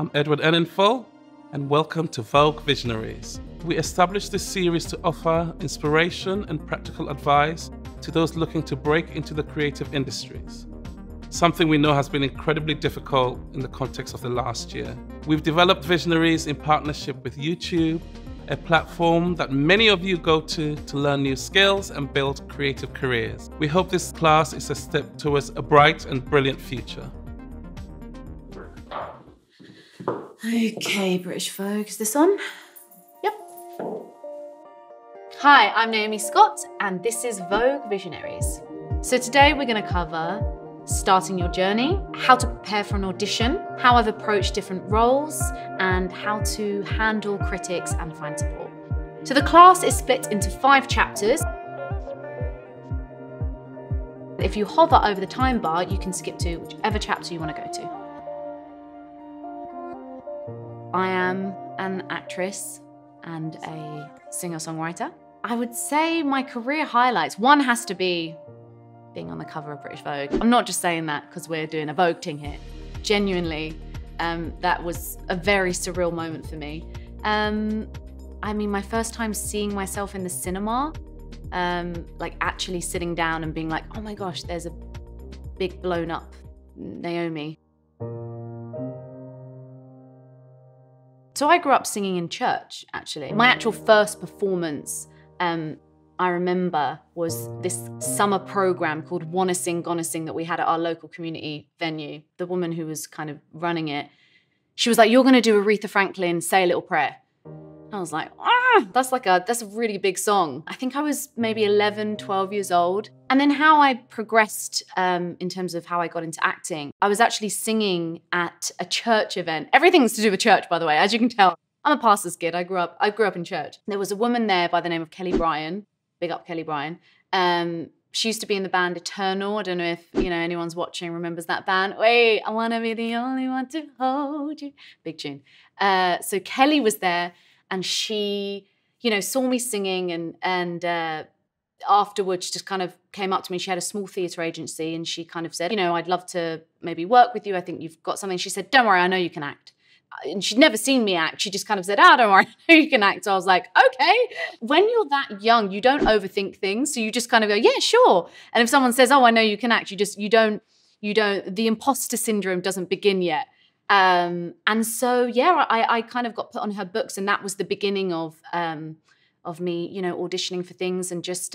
I'm Edward Enninful, and welcome to Vogue Visionaries. We established this series to offer inspiration and practical advice to those looking to break into the creative industries, something we know has been incredibly difficult in the context of the last year. We've developed Visionaries in partnership with YouTube, a platform that many of you go to learn new skills and build creative careers. We hope this class is a step towards a bright and brilliant future. Okay, British Vogue, is this on? Yep. Hi, I'm Naomi Scott, and this is Vogue Visionaries. So today we're going to cover starting your journey, how to prepare for an audition, how I've approached different roles, and how to handle critics and find support. So the class is split into 5 chapters. If you hover over the time bar, you can skip to whichever chapter you want to go to. I am an actress and a singer-songwriter. I would say my career highlights, one has to be being on the cover of British Vogue. I'm not just saying that because we're doing a Vogue ting here. Genuinely, that was a very surreal moment for me. I mean, my first time seeing myself in the cinema, like actually sitting down and being like, oh my gosh, there's a big blown up Naomi. So I grew up singing in church, actually. My actual first performance, I remember, was this summer program called Wanna Sing, Gonna Sing that we had at our local community venue. The woman who was kind of running it, she was like, you're gonna do Aretha Franklin, Say a Little Prayer. I was like, that's a really big song. I think I was maybe 11, 12 years old. And then how I progressed in terms of how I got into acting, I was actually singing at a church event. Everything's to do with church, by the way, as you can tell. I'm a pastor's kid, I grew up in church. There was a woman there by the name of Kelly Bryan, big up Kelly Bryan. She used to be in the band Eternal. I don't know if anyone's watching remembers that band. Wait, I wanna be the only one to hold you. Big tune. So Kelly was there, and she, saw me singing and afterwards just kind of came up to me. She had a small theatre agency and she kind of said, I'd love to maybe work with you. I think you've got something. She said, don't worry, I know you can act. And she'd never seen me act. She just kind of said, don't worry, I know you can act. So I was like, okay. When you're that young, you don't overthink things. So you just kind of go, yeah, sure. And if someone says, oh, I know you can act, you don't, the imposter syndrome doesn't begin yet. And so, yeah, I kind of got put on her books, and that was the beginning of me, auditioning for things and just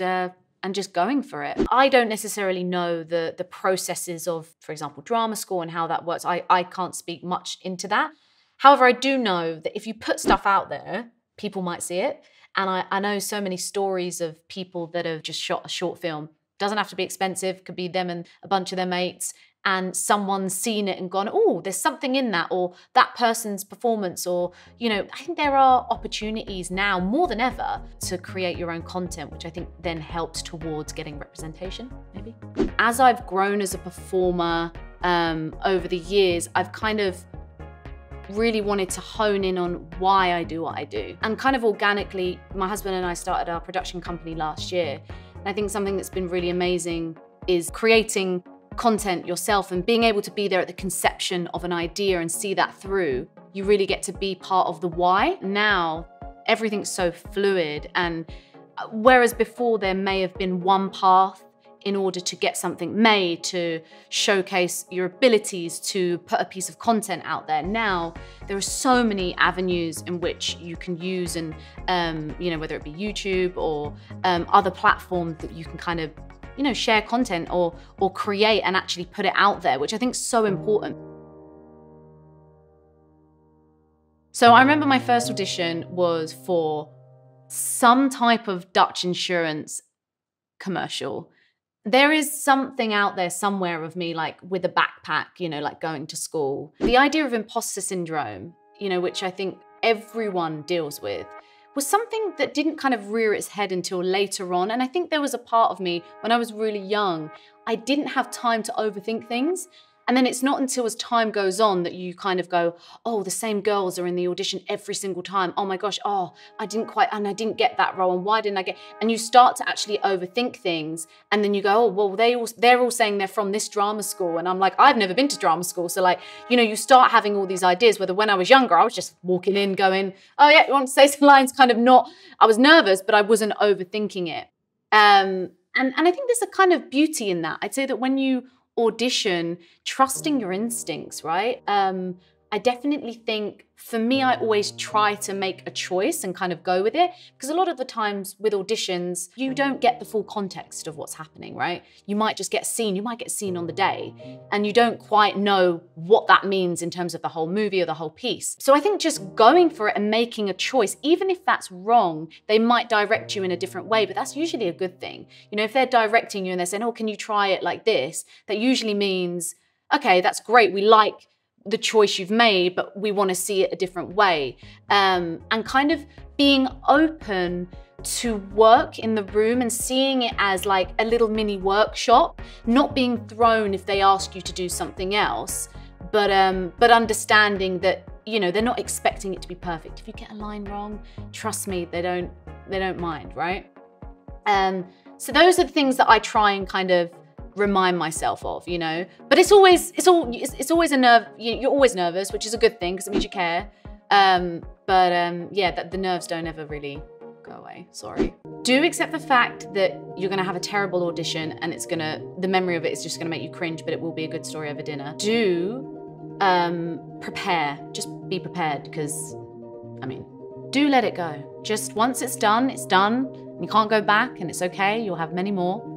going for it. I don't necessarily know the processes of, for example, drama school and how that works. I can't speak much into that. However, I do know that if you put stuff out there, people might see it. And I know so many stories of people that have just shot a short film. Doesn't have to be expensive, could be them and a bunch of their mates, and someone's seen it and gone, oh, there's something in that, or that person's performance, or, I think there are opportunities now more than ever to create your own content, which I think then helps towards getting representation, maybe. As I've grown as a performer over the years, I've kind of really wanted to hone in on why I do what I do. And kind of organically, my husband and I started our production company last year. And I think something that's been really amazing is creating content yourself and being able to be there at the conception of an idea and see that through. You really get to be part of the why. Now, everything's so fluid, and whereas before there may have been one path in order to get something made, to showcase your abilities, to put a piece of content out there. Now, there are so many avenues in which you can use, and whether it be YouTube or other platforms that you can kind of share content or create and actually put it out there, which I think is so important. So I remember my first audition was for some type of Dutch insurance commercial. There is something out there somewhere of me, like with a backpack, like going to school. The idea of imposter syndrome, which I think everyone deals with, was something that didn't kind of rear its head until later on. And I think there was a part of me when I was really young, I didn't have time to overthink things. And then it's not until as time goes on that you kind of go, oh, the same girls are in the audition every single time. Oh my gosh, oh, I didn't get that role, and why didn't I get, and you start to actually overthink things, and then you go, oh, well, they're all saying they're from this drama school, and I'm like, I've never been to drama school. So like, you know, you start having all these ideas, whether when I was younger, I was just walking in going, oh yeah, you want to say some lines, kind of not, I was nervous, but I wasn't overthinking it. And I think there's a kind of beauty in that. I'd say that when you audition, trusting your instincts, right? I definitely think, for me, I always try to make a choice and kind of go with it, because a lot of the times with auditions, you don't get the full context of what's happening, right? You might just get seen, you might get seen on the day, and you don't quite know what that means in terms of the whole movie or the whole piece. So I think just going for it and making a choice, even if that's wrong, they might direct you in a different way, but that's usually a good thing. You know, if they're directing you and they're saying, oh, can you try it like this? That usually means, okay, that's great, we like the choice you've made, but we want to see it a different way. And kind of being open to work in the room and seeing it as like a little mini workshop, not being thrown if they ask you to do something else, but understanding that, you know, they're not expecting it to be perfect. If you get a line wrong, trust me, they don't mind, right? So those are the things that I try and kind of remind myself of, you know, but it's always a nerve. You're always nervous, which is a good thing because it means you care. Yeah, the nerves don't ever really go away. Sorry. Do accept the fact that you're gonna have a terrible audition and the memory of it is just gonna make you cringe, but it will be a good story over dinner. Do prepare. Just be prepared, because, I mean, do let it go. Just once it's done, it's done. You can't go back, and it's okay. You'll have many more.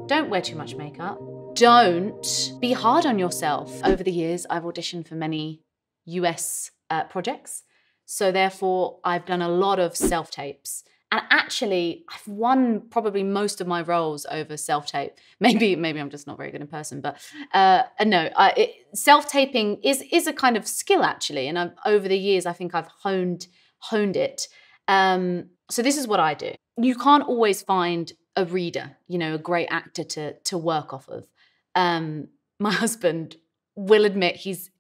Don't wear too much makeup. Don't be hard on yourself. Over the years, I've auditioned for many US projects. So therefore, I've done a lot of self-tapes. And actually, I've won probably most of my roles over self-tape. Maybe I'm just not very good in person, but no, self-taping is a kind of skill, actually. And over the years, I think I've honed it. So this is what I do. You can't always find a reader, you know, a great actor to work off of. My husband will admit he's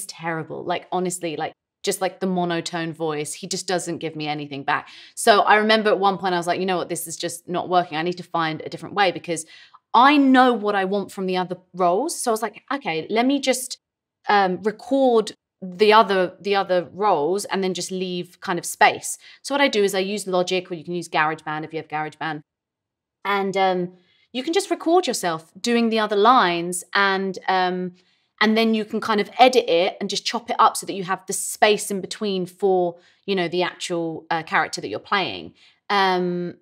terrible. Like, honestly, like, just like the monotone voice, he just doesn't give me anything back. So I remember at one point I was like, you know what, this is just not working. I need to find a different way, because I know what I want from the other roles. So I was like, okay, let me just record the other roles and then just leave kind of space. So what I do is I use Logic, or you can use GarageBand if you have GarageBand. And you can just record yourself doing the other lines, and then you can kind of edit it and just chop it up so that you have the space in between for, you know, the actual character that you're playing. And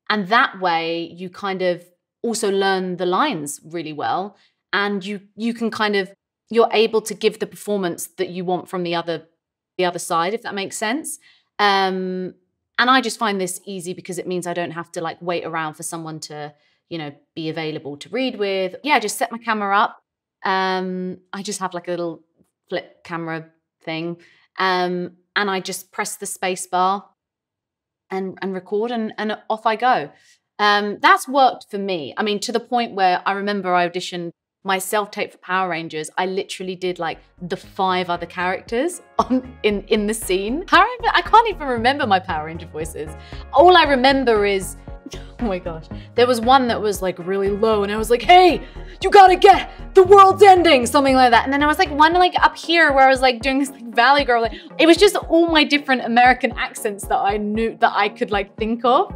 that way you kind of also learn the lines really well, and you can kind of, you're able to give the performance that you want from the other side, if that makes sense. And I just find this easy because it means I don't have to like wait around for someone to, you know, be available to read with. Yeah, I just set my camera up. I just have like a little flip camera thing. And I just press the space bar and record, and off I go. That's worked for me. I mean, to the point where I remember I auditioned my self-tape for Power Rangers. I literally did like the 5 other characters in the scene. I can't even remember my Power Ranger voices. All I remember is, oh my gosh, there was one that was like really low, and I was like, hey, you gotta get, the world's ending, something like that. And then I was like one like up here where I was like doing this like Valley Girl. Like, it was just all my different American accents that I knew, that I could like think of.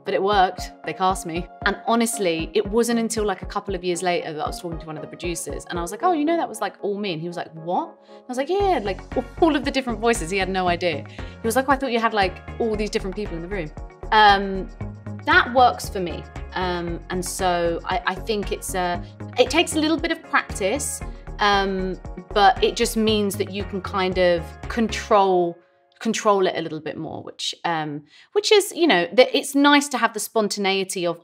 But it worked, they cast me. And honestly, it wasn't until like a couple of years later that I was talking to one of the producers, and I was like, oh, you know, that was like all me. And he was like, what? I was like, yeah, like all of the different voices. He had no idea. He was like, oh, I thought you had like all these different people in the room. That works for me. And so I think it takes a little bit of practice, but it just means that you can kind of control it a little bit more, which is, you know, it's nice to have the spontaneity of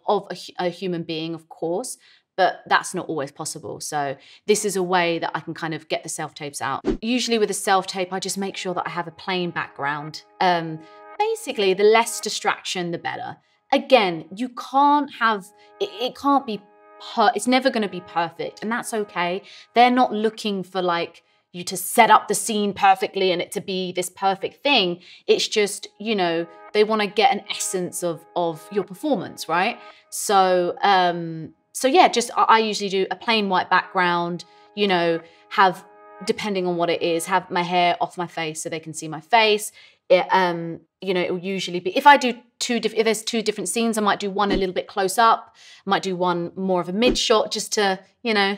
a human being, of course, but that's not always possible. So this is a way that I can kind of get the self-tapes out. Usually with a self-tape, I just make sure that I have a plain background. Basically, the less distraction, the better. Again, you can't have, it can't be it's never going to be perfect, and that's okay. They're not looking for like you to set up the scene perfectly and it to be this perfect thing. It's just, you know, they want to get an essence of your performance, right? So, so yeah, just I usually do a plain white background, you know, have, depending on what it is, have my hair off my face so they can see my face. It, you know, it will usually be, if I do if there's two different scenes, I might do one a little bit close up, I might do one more of a mid shot just to, you know,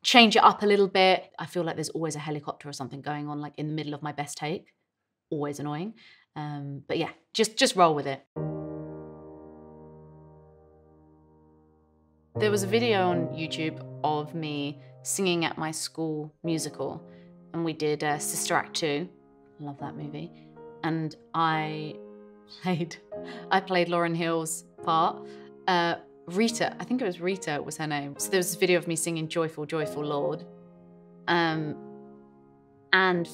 change it up a little bit. I feel like there's always a helicopter or something going on like in the middle of my best take. Always annoying. But yeah, just roll with it. There was a video on YouTube of me singing at my school musical, and we did Sister Act 2. Love that movie. And I played Lauryn Hill's part. Rita, I think it was Rita was her name. So there was this video of me singing Joyful, Joyful Lord. And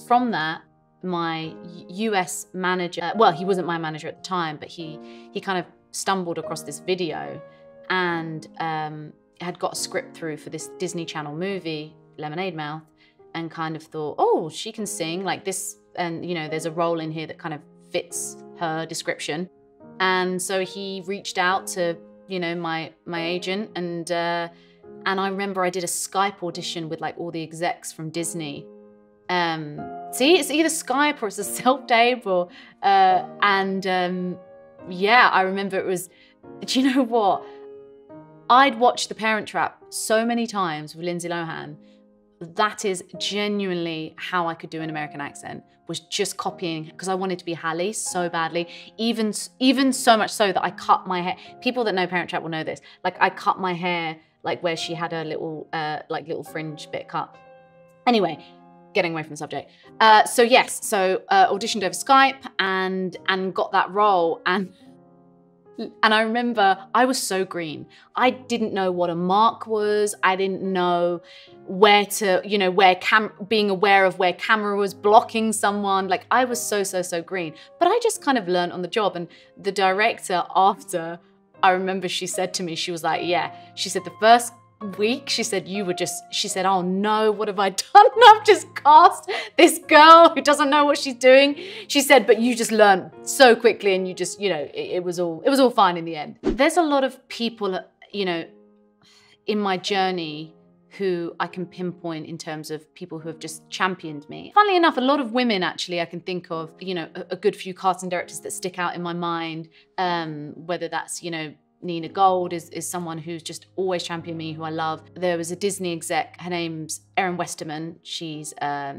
from that, my US manager, well, he wasn't my manager at the time, but he kind of stumbled across this video and had got a script through for this Disney Channel movie, Lemonade Mouth, and kind of thought, oh, she can sing like this. And, you know, there's a role in here that kind of fits her description. And so he reached out to, you know, my agent, and I remember I did a Skype audition with like all the execs from Disney. See, it's either Skype or it's a self-tape, or yeah, I remember it was. Do you know what? I'd watched The Parent Trap so many times with Lindsay Lohan. That is genuinely how I could do an American accent, was just copying, because I wanted to be Hallie so badly, even so much so that I cut my hair. People that know Parent Trap will know this. Like I cut my hair like where she had a little like little fringe bit cut. Anyway, getting away from the subject. So yes, so auditioned over Skype and got that role, and I remember I was so green. I didn't know what a mark was. I didn't know where to, you know, being aware of where camera was blocking someone. Like I was so green. But I just kind of learned on the job. And the director after, I remember she said to me, she was like, yeah, she said the first week, she said, she said, oh no, what have I done? I've just cast this girl who doesn't know what she's doing. She said, but you just learn so quickly, and you just, you know, it was all fine in the end. There's a lot of people, you know, in my journey who I can pinpoint in terms of people who have just championed me. Funnily enough, a lot of women actually I can think of, you know, a good few casting directors that stick out in my mind, whether that's, you know, Nina Gold is someone who's just always championed me, who I love. There was a Disney exec, her name's Erin Westerman. She's a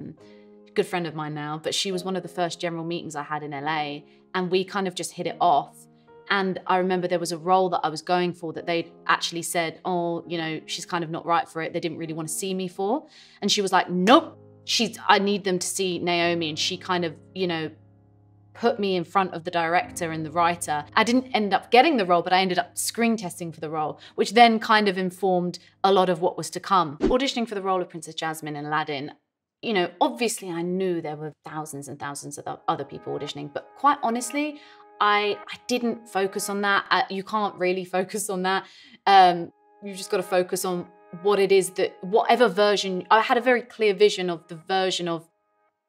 good friend of mine now, but she was one of the first general meetings I had in LA, and we kind of just hit it off. And I remember there was a role that I was going for that they'd actually said, oh, you know, she's kind of not right for it. They didn't really want to see me for. And she was like, nope, I need them to see Naomi. And she kind of, you know, put me in front of the director and the writer. I didn't end up getting the role, but I ended up screen testing for the role, which then kind of informed a lot of what was to come. Auditioning for the role of Princess Jasmine in Aladdin, you know, obviously I knew there were thousands and thousands of other people auditioning, but quite honestly, I didn't focus on that. You can't really focus on that. You just got to focus on what it is that, whatever version, I had a very clear vision of the version of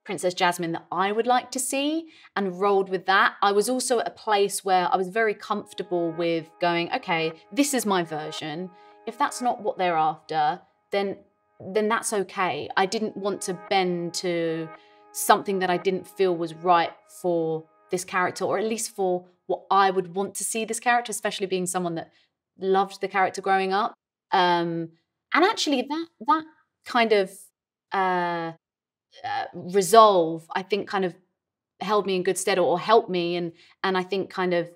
Princess Jasmine that I would like to see, and rolled with that. I was also at a place where I was very comfortable with going, okay, this is my version. If that's not what they're after, then that's okay. I didn't want to bend to something that I didn't feel was right for this character, or at least for what I would want to see this character, especially being someone that loved the character growing up. And actually that kind of resolve, I think, kind of held me in good stead, or helped me, and I think kind of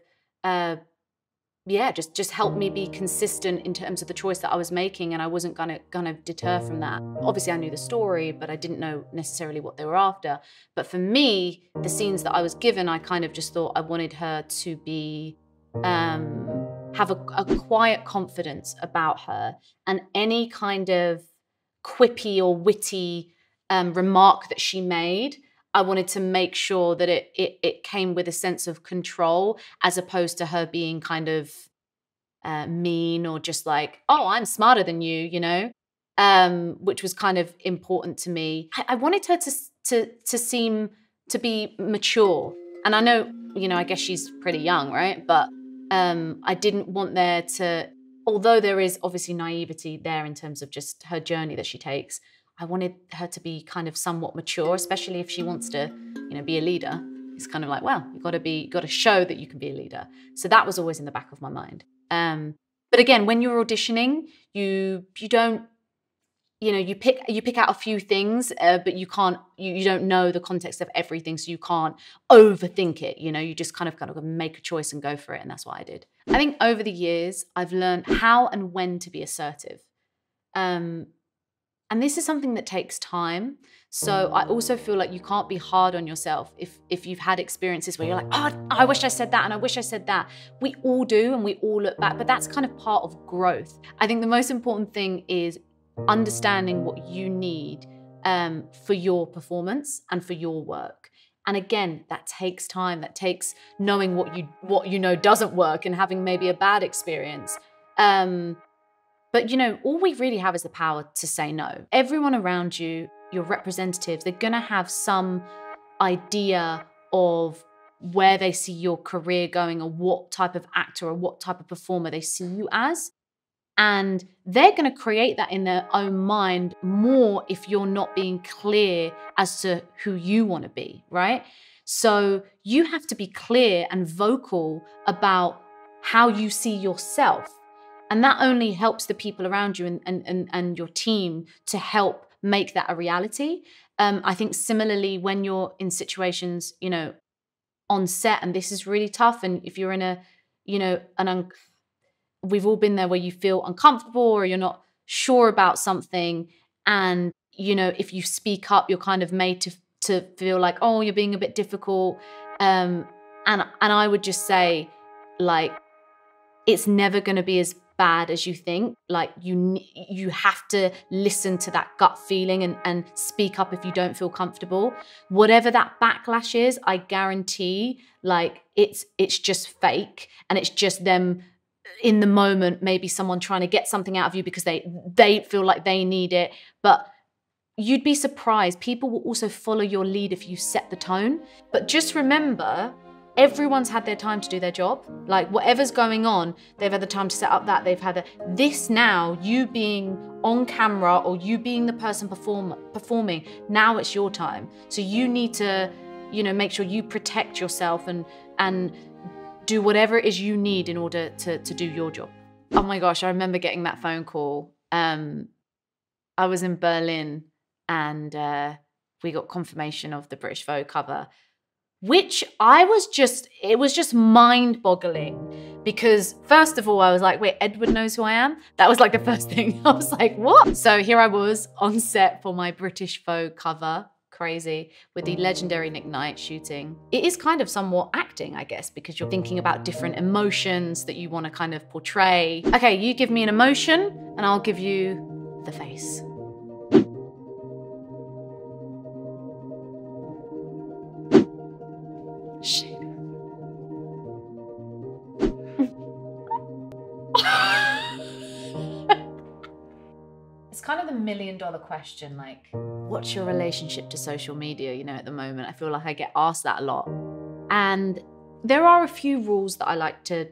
yeah, just helped me be consistent in terms of the choice that I was making, and I wasn't gonna deter from that. Obviously I knew the story, but I didn't know necessarily what they were after. But for me, the scenes that I was given, I kind of just thought I wanted her to be have a quiet confidence about her, and any kind of quippy or witty remark that she made, I wanted to make sure that it came with a sense of control, as opposed to her being kind of mean or just like, oh, I'm smarter than you, you know, which was kind of important to me. I wanted her to seem to be mature. And I know, you know, I guess she's pretty young, right? But I didn't want there to, although there is obviously naivety there in terms of just her journey that she takes, I wanted her to be kind of somewhat mature, especially if she wants to, you know, be a leader. It's kind of like, well, you've got to show that you can be a leader. So that was always in the back of my mind. But again, when you're auditioning, you don't, you know, you pick out a few things, but you don't know the context of everything, so you can't overthink it. You know, you just kind of make a choice and go for it, and that's what I did. I think over the years, I've learned how and when to be assertive. And this is something that takes time. So I also feel like you can't be hard on yourself if you've had experiences where you're like, oh, I wish I said that and I wish I said that. We all do and we all look back, but that's kind of part of growth. I think the most important thing is understanding what you need for your performance and for your work. And again, that takes time. That takes knowing what you know doesn't work and having maybe a bad experience. But, you know, all we really have is the power to say no. Everyone around you, your representatives, they're going to have some idea of where they see your career going or what type of actor or what type of performer they see you as. And they're going to create that in their own mind more if you're not being clear as to who you want to be, right? So you have to be clear and vocal about how you see yourself. And that only helps the people around you and your team to help make that a reality. I think similarly, when you're in situations, you know, on set, and this is really tough, and if you're in a, you know, we've all been there where you feel uncomfortable or you're not sure about something, and, you know, if you speak up, you're kind of made to feel like, oh, you're being a bit difficult. And I would just say, like, it's never going to be as bad as you think. Like, you have to listen to that gut feeling and speak up if you don't feel comfortable. Whatever that backlash is, I guarantee, like, it's just fake, and it's just them in the moment, maybe someone trying to get something out of you because they feel like they need it. But you'd be surprised. People will also follow your lead if you set the tone. But just remember, everyone's had their time to do their job. Like, whatever's going on, they've had the time to set up that. They've had this now, you being on camera or you being the person performing, now it's your time. So you need to, you know, make sure you protect yourself and do whatever it is you need in order to do your job. Oh my gosh, I remember getting that phone call. I was in Berlin and we got confirmation of the British Vogue cover, which it was just mind-boggling, because first of all, I was like, wait, Edward knows who I am? That was like the first thing. I was like, what? So here I was on set for my British Vogue cover, crazy, with the legendary McKnight shooting. It is kind of somewhat acting, I guess, because you're thinking about different emotions that you want to kind of portray. Okay, you give me an emotion and I'll give you the face. Shit. It's kind of the million-dollar question, like, what's your relationship to social media, you know, at the moment? I feel like I get asked that a lot. And there are a few rules that I like to,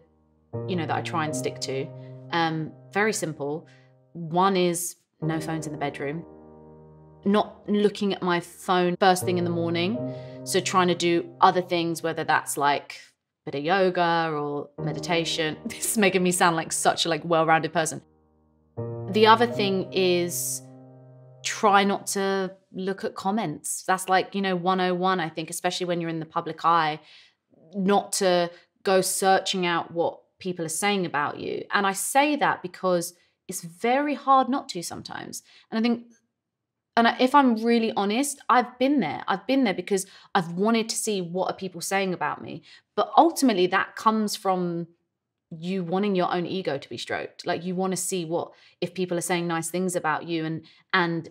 you know, that I try and stick to. Very simple. One is no phones in the bedroom. Not looking at my phone first thing in the morning. So trying to do other things, whether that's like a bit of yoga or meditation. This is making me sound like such a well-rounded person. The other thing is try not to look at comments. That's like, you know, 101, I think, especially when you're in the public eye, not to go searching out what people are saying about you. And I say that because it's very hard not to sometimes. And I think, if I'm really honest, I've been there. I've been there because I've wanted to see what are people saying about me. But ultimately that comes from you wanting your own ego to be stroked. Like, you want to see if people are saying nice things about you and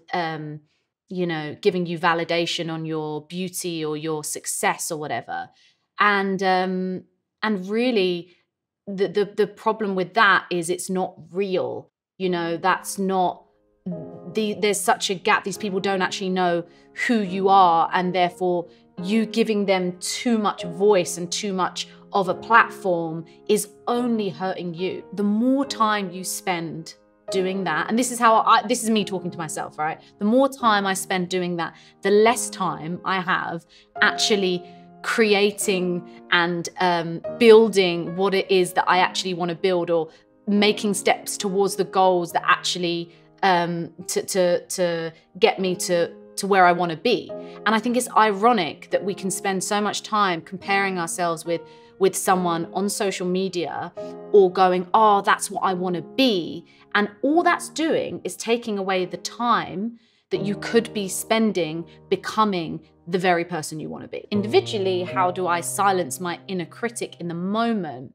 you know, giving you validation on your beauty or your success or whatever. And really the problem with that is it's not real. You know, that's not, there's such a gap. These people don't actually know who you are, and therefore you giving them too much voice and too much of a platform is only hurting you. The more time you spend doing that, and this is how this is me talking to myself, right? The more time I spend doing that, the less time I have actually creating and building what it is that I actually want to build, or making steps towards the goals that actually to get me to where I want to be. And I think it's ironic that we can spend so much time comparing ourselves with someone on social media, or going, oh, that's what I want to be. And all that's doing is taking away the time that you could be spending becoming the very person you want to be. Individually, how do I silence my inner critic in the moment?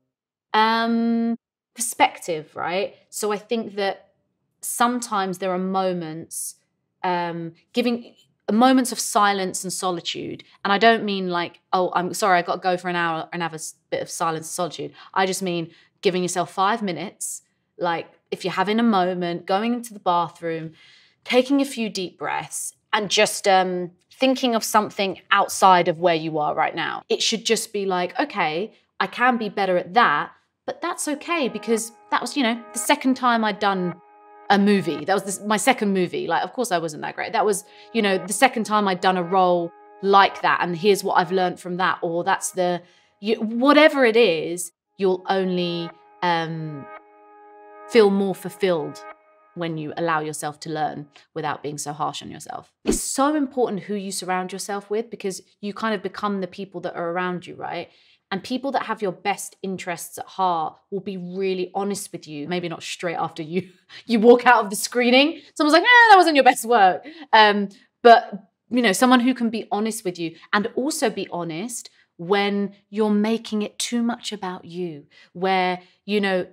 Perspective, right? So I think that sometimes there are moments, giving moments of silence and solitude. And I don't mean like, oh, I'm sorry, I got to go for an hour and have a bit of silence and solitude. I just mean giving yourself 5 minutes, like if you're having a moment, going into the bathroom, taking a few deep breaths, and just thinking of something outside of where you are right now. It should just be like, okay, I can be better at that, but that's okay, because that was, you know, the second time I'd done a movie. That was my second movie. Like, of course I wasn't that great. That was, you know, the second time I'd done a role like that, and here's what I've learned from that, or that's whatever it is, you'll only feel more fulfilled when you allow yourself to learn without being so harsh on yourself. It's so important who you surround yourself with, because you kind of become the people that are around you, right? And people that have your best interests at heart will be really honest with you. Maybe not straight after you walk out of the screening. Someone's like, that wasn't your best work. But, you know, someone who can be honest with you, and also be honest when you're making it too much about you, where, you know,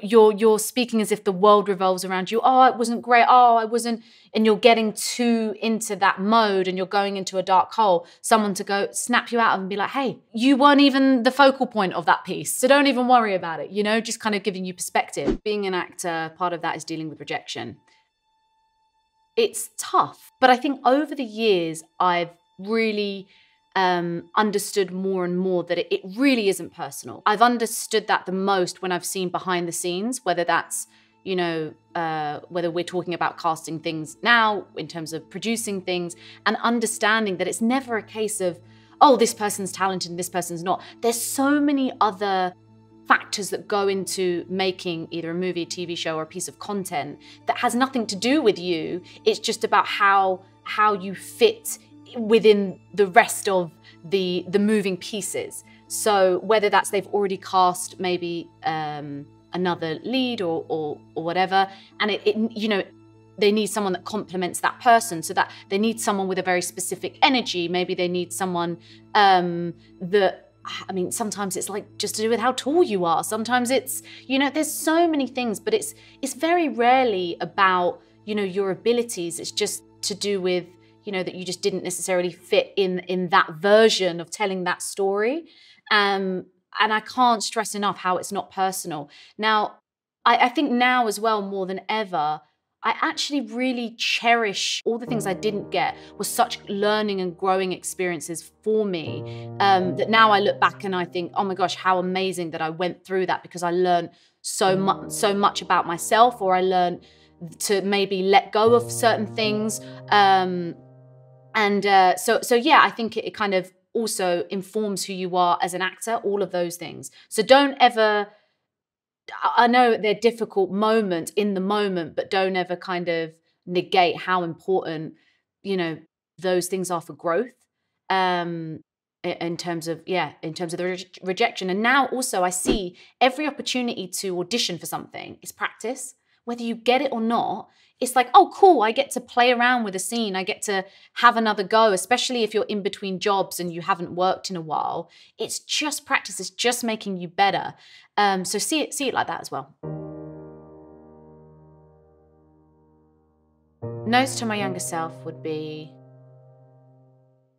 you're speaking as if the world revolves around you. Oh, it wasn't great. Oh, I wasn't. And you're getting too into that mode, and you're going into a dark hole. Someone to go snap you out of and be like, hey, you weren't even the focal point of that piece, so don't even worry about it. You know, just kind of giving you perspective. Being an actor, part of that is dealing with rejection. It's tough, but I think over the years, I've really understood more and more that it really isn't personal. I've understood that the most when I've seen behind the scenes, whether that's, you know, whether we're talking about casting things now, in terms of producing things, and understanding that it's never a case of, oh, this person's talented and this person's not. There's so many other factors that go into making either a movie, a TV show, or a piece of content that has nothing to do with you. It's just about how you fit within the rest of the moving pieces. So whether that's they've already cast maybe another lead or whatever, and it you know, they need someone that complements that person, so that they need someone with a very specific energy. Maybe they need someone that, I mean, sometimes it's like just to do with how tall you are. Sometimes it's, you know, there's so many things, but it's very rarely about, you know, your abilities. It's just to do with, you know, that you just didn't necessarily fit in that version of telling that story. And I can't stress enough how it's not personal. Now, I think now as well, more than ever, I actually really cherish all the things I didn't get was such learning and growing experiences for me, that now I look back and I think, oh my gosh, how amazing that I went through that, because I learned so much about myself, or I learned to maybe let go of certain things. So yeah, I think it kind of also informs who you are as an actor, all of those things. So don't ever, I know they're difficult moments in the moment, but don't ever kind of negate how important, you know, those things are for growth, in terms of the rejection. And now also I see every opportunity to audition for something is practice. Whether you get it or not, it's like, oh, cool, I get to play around with a scene. I get to have another go, especially if you're in between jobs and you haven't worked in a while. It's just practice. It's just making you better. So see it like that as well. Notes to my younger self would be,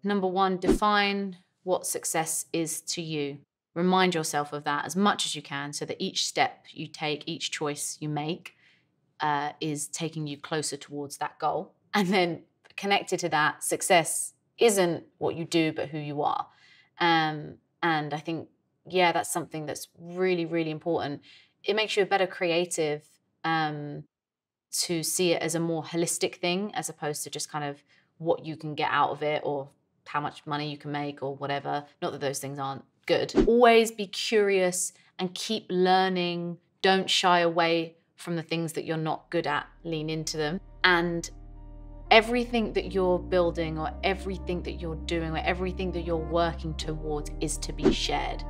number one, define what success is to you. remind yourself of that as much as you can, so that each step you take, each choice you make is taking you closer towards that goal. And then connected to that, success isn't what you do, but who you are. And I think, yeah, that's something that's really, really important. It makes you a better creative to see it as a more holistic thing, as opposed to just kind of what you can get out of it or how much money you can make or whatever. Not that those things aren't good. Always be curious and keep learning. Don't shy away from the things that you're not good at. Lean into them. And everything that you're building or everything that you're doing or everything that you're working towards is to be shared.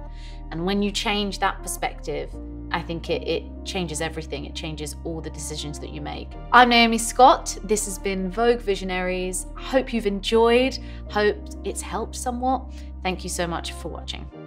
And when you change that perspective, I think it changes everything. It changes all the decisions that you make. I'm Naomi Scott. This has been Vogue Visionaries. Hope you've enjoyed. Hope it's helped somewhat. Thank you so much for watching.